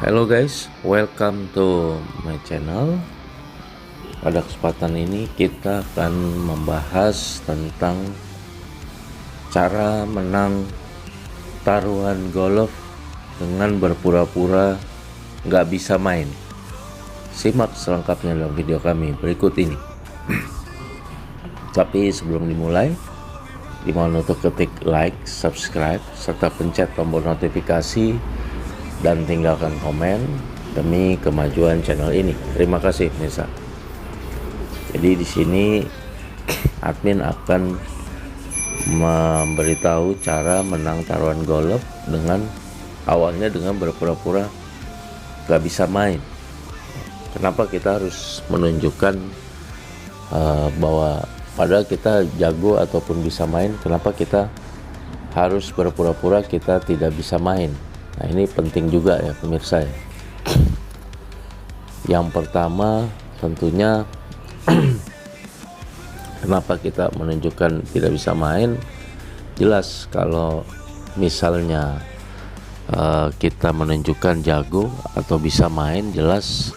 Hello guys, welcome to my channel. Pada kesempatan ini kita akan membahas tentang cara menang taruhan golf dengan berpura-pura nggak bisa main. Simak selengkapnya dalam video kami berikut ini. Tapi sebelum dimulai, dimohon untuk ketik like, subscribe, serta pencet tombol notifikasi dan tinggalkan komen demi kemajuan channel ini. Terima kasih pemirsa. Jadi di sini admin akan memberitahu cara menang taruhan golf dengan awalnya dengan berpura-pura gak bisa main. Kenapa kita harus menunjukkan bahwa padahal kita jago ataupun bisa main, kenapa kita harus berpura-pura kita tidak bisa main? Nah, ini penting juga ya pemirsa ya. Yang pertama tentunya kenapa kita menunjukkan tidak bisa main? Jelas kalau misalnya kita menunjukkan jago atau bisa main, jelas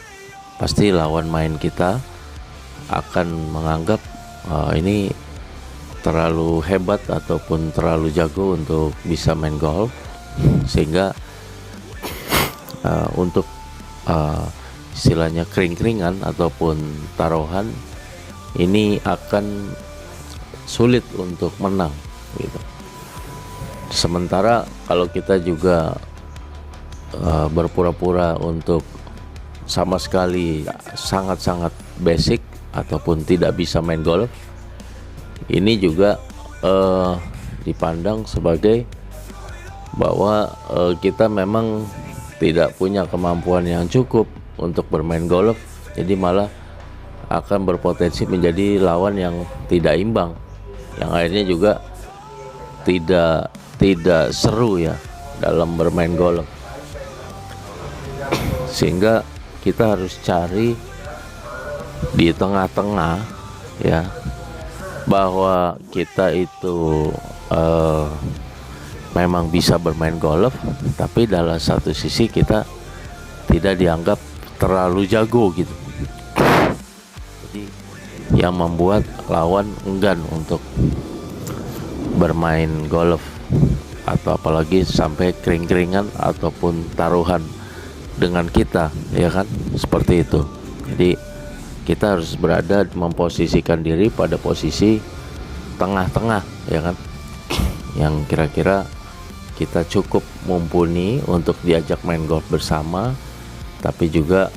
pasti lawan main kita akan menganggap ini terlalu hebat ataupun terlalu jago untuk bisa main golf, sehingga untuk istilahnya kering-keringan ataupun taruhan ini akan sulit untuk menang gitu. Sementara kalau kita juga berpura-pura untuk sama sekali sangat-sangat basic ataupun tidak bisa main golf, ini juga dipandang sebagai bahwa kita memang tidak punya kemampuan yang cukup untuk bermain golf, jadi malah akan berpotensi menjadi lawan yang tidak imbang, yang akhirnya juga tidak seru ya dalam bermain golf. Sehingga kita harus cari di tengah-tengah ya, bahwa kita itu memang bisa bermain golf, tapi dalam satu sisi kita tidak dianggap terlalu jago gitu. Jadi yang membuat lawan enggan untuk bermain golf, atau apalagi sampai kering-keringan ataupun taruhan dengan kita, ya kan, seperti itu. Jadi kita harus berada, memposisikan diri pada posisi tengah-tengah, ya kan, yang kira-kira kita cukup mumpuni untuk diajak main golf bersama, tapi juga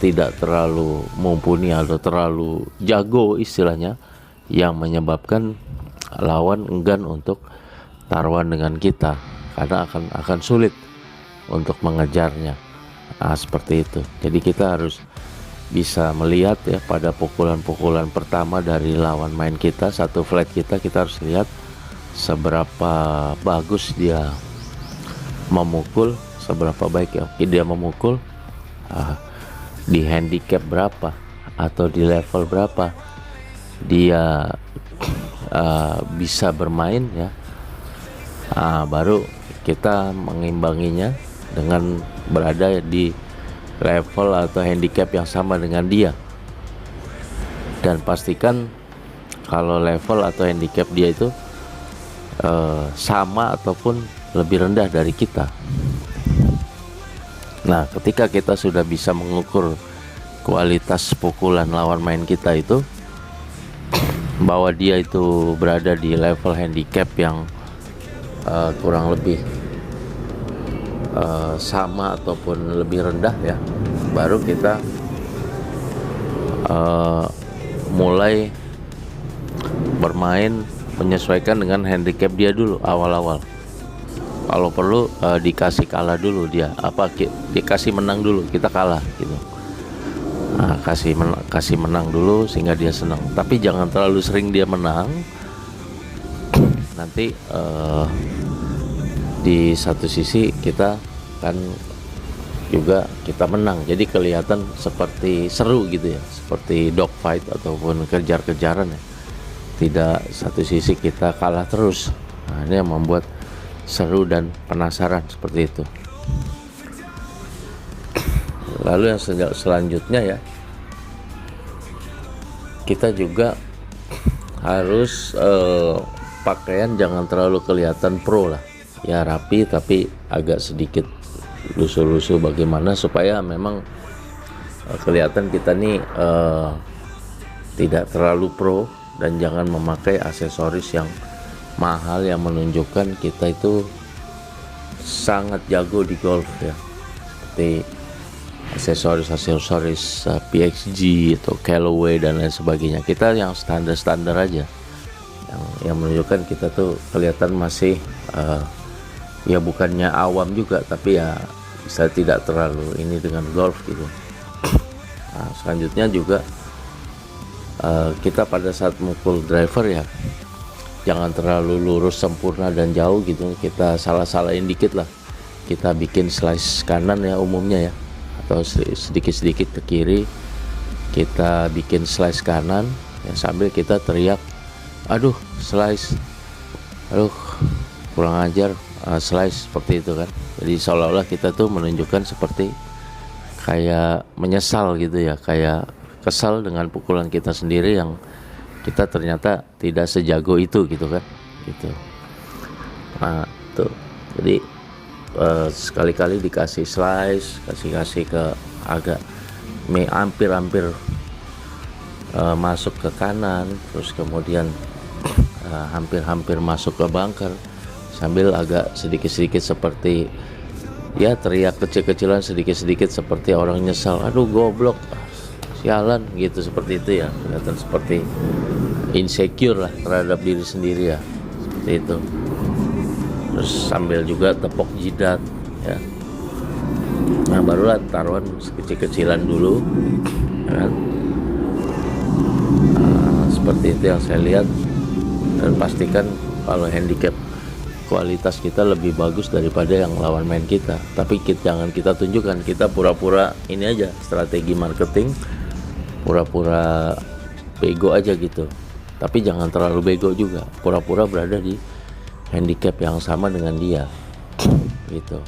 tidak terlalu mumpuni atau terlalu jago istilahnya, yang menyebabkan lawan enggan untuk taruhan dengan kita karena akan sulit untuk mengejarnya. Seperti itu. Jadi kita harus bisa melihat ya pada pukulan-pukulan pertama dari lawan main kita, satu flight kita harus lihat seberapa bagus dia memukul, seberapa baik ya dia memukul, di handicap berapa atau di level berapa dia bisa bermain ya. Baru kita mengimbanginya dengan berada di level atau handicap yang sama dengan dia, dan pastikan kalau level atau handicap dia itu sama ataupun lebih rendah dari kita. Nah, ketika kita sudah bisa mengukur kualitas pukulan lawan main kita itu, bahwa dia itu berada di level handicap yang kurang lebih sama ataupun lebih rendah ya, baru kita mulai bermain menyesuaikan dengan handicap dia dulu awal-awal. Kalau perlu dikasih kalah dulu dia, dikasih menang dulu, kita kalah gitu. Kasih menang dulu sehingga dia senang, tapi jangan terlalu sering dia menang. Nanti di satu sisi kita kan juga kita menang, jadi kelihatan seperti seru gitu ya, seperti dogfight ataupun kejar-kejaran ya. Tidak satu sisi kita kalah terus. Ini yang membuat seru dan penasaran seperti itu. Lalu yang selanjutnya ya, kita juga harus pakaian jangan terlalu kelihatan pro lah ya, rapi tapi agak sedikit lusuh-lusuh, bagaimana supaya memang kelihatan kita nih tidak terlalu pro, dan jangan memakai aksesoris yang mahal yang menunjukkan kita itu sangat jago di golf ya, seperti aksesoris PXG atau Callaway dan lain sebagainya. Kita yang standar aja, yang menunjukkan kita tuh kelihatan masih ya bukannya awam juga, tapi ya bisa tidak terlalu ini dengan golf gitu. Nah, selanjutnya juga kita pada saat mukul driver ya, jangan terlalu lurus sempurna dan jauh gitu. Kita salah-salahin dikit lah, kita bikin slice kanan ya umumnya ya, atau sedikit-sedikit ke kiri kita bikin slice kanan ya, sambil kita teriak aduh slice, aduh kurang ajar, slice, seperti itu kan. Jadi seolah-olah kita tuh menunjukkan seperti kayak menyesal gitu ya, kayak kesal dengan pukulan kita sendiri yang kita ternyata tidak sejago itu gitu kan gitu. Nah tuh, jadi sekali-kali dikasih slice, kasih ke agak hampir masuk ke kanan, terus kemudian hampir masuk ke bunker, sambil agak sedikit-sedikit seperti ya teriak kecil-kecilan sedikit-sedikit seperti orang nyesal, aduh goblok, sialan gitu, seperti itu ya, kelihatan seperti insecure lah terhadap diri sendiri ya, seperti itu. Terus sambil juga tepok jidat ya. Nah barulah taruhan kecil-kecilan dulu ya kan? Seperti itu yang saya lihat, dan pastikan kalau handicap kualitas kita lebih bagus daripada yang lawan main kita. Tapi jangan kita tunjukkan kita pura-pura ini aja, strategi marketing, pura-pura bego aja gitu. Tapi jangan terlalu bego juga, pura-pura berada di handicap yang sama dengan dia gitu.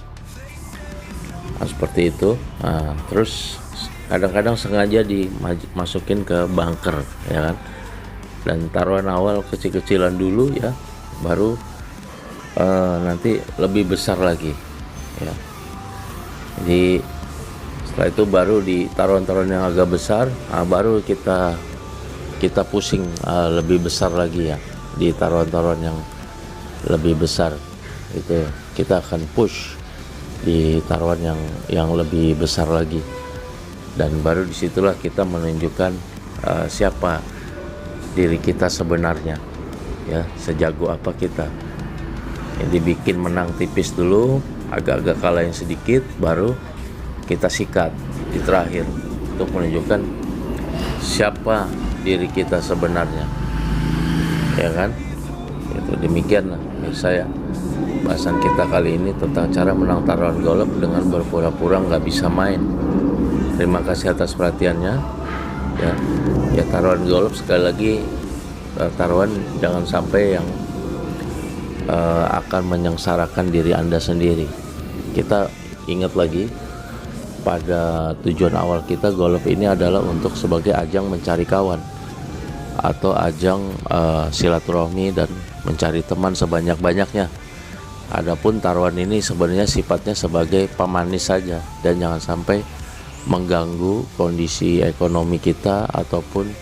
Nah, seperti itu. Nah, terus kadang-kadang sengaja dimasukin ke bunker ya kan, dan taruhan awal kecil-kecilan dulu ya, baru nanti lebih besar lagi ya. Jadi setelah itu baru di taruhan-taruhan yang agak besar, baru kita pusing lebih besar lagi ya, di taruhan-taruhan yang lebih besar itu kita akan push di taruhan yang lebih besar lagi, dan baru disitulah kita menunjukkan siapa diri kita sebenarnya ya, sejago apa kita. Yang dibikin menang tipis dulu, agak-agak kalahin sedikit, baru kita sikat di terakhir untuk menunjukkan siapa diri kita sebenarnya ya kan. Itu demikianlah saya bahasan kita kali ini tentang cara menang taruhan golf dengan berpura-pura nggak bisa main. Terima kasih atas perhatiannya ya taruhan golf sekali lagi, taruhan jangan sampai yang akan menyengsarakan diri Anda sendiri. Kita ingat lagi pada tujuan awal kita, golf ini adalah untuk sebagai ajang mencari kawan atau ajang silaturahmi dan mencari teman sebanyak-banyaknya. Adapun taruhan ini sebenarnya sifatnya sebagai pemanis saja, dan jangan sampai mengganggu kondisi ekonomi kita ataupun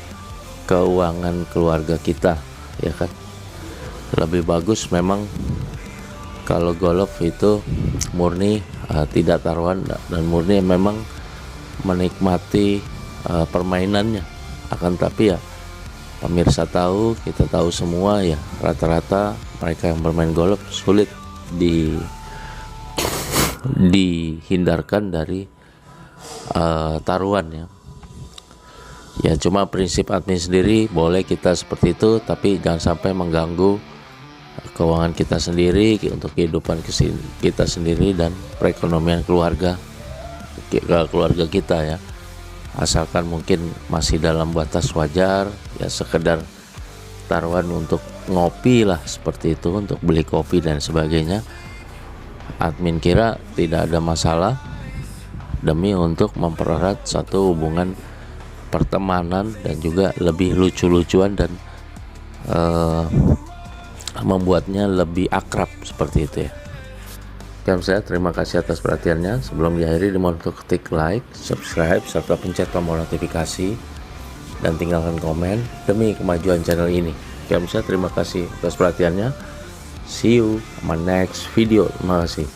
keuangan keluarga kita ya kan. Lebih bagus memang kalau golf itu murni tidak taruhan, dan murni memang menikmati permainannya. Akan tapi ya pemirsa tahu, kita tahu semua ya, rata-rata mereka yang bermain golf sulit dihindarkan dari taruhan ya. Ya cuma prinsip admin sendiri boleh kita seperti itu, tapi jangan sampai mengganggu keuangan kita sendiri, untuk kehidupan kita sendiri dan perekonomian keluarga kita ya. Asalkan mungkin masih dalam batas wajar ya, sekedar taruhan untuk ngopi lah, seperti itu, untuk beli kopi dan sebagainya. Admin kira tidak ada masalah, demi untuk mempererat satu hubungan pertemanan dan juga lebih lucu-lucuan dan membuatnya lebih akrab seperti itu ya. Oke, saya terima kasih atas perhatiannya. Sebelum diakhiri, dimohon untuk klik like, subscribe, serta pencet tombol notifikasi dan tinggalkan komen demi kemajuan channel ini. Oke, saya terima kasih atas perhatiannya. See you on my next video. Terima kasih.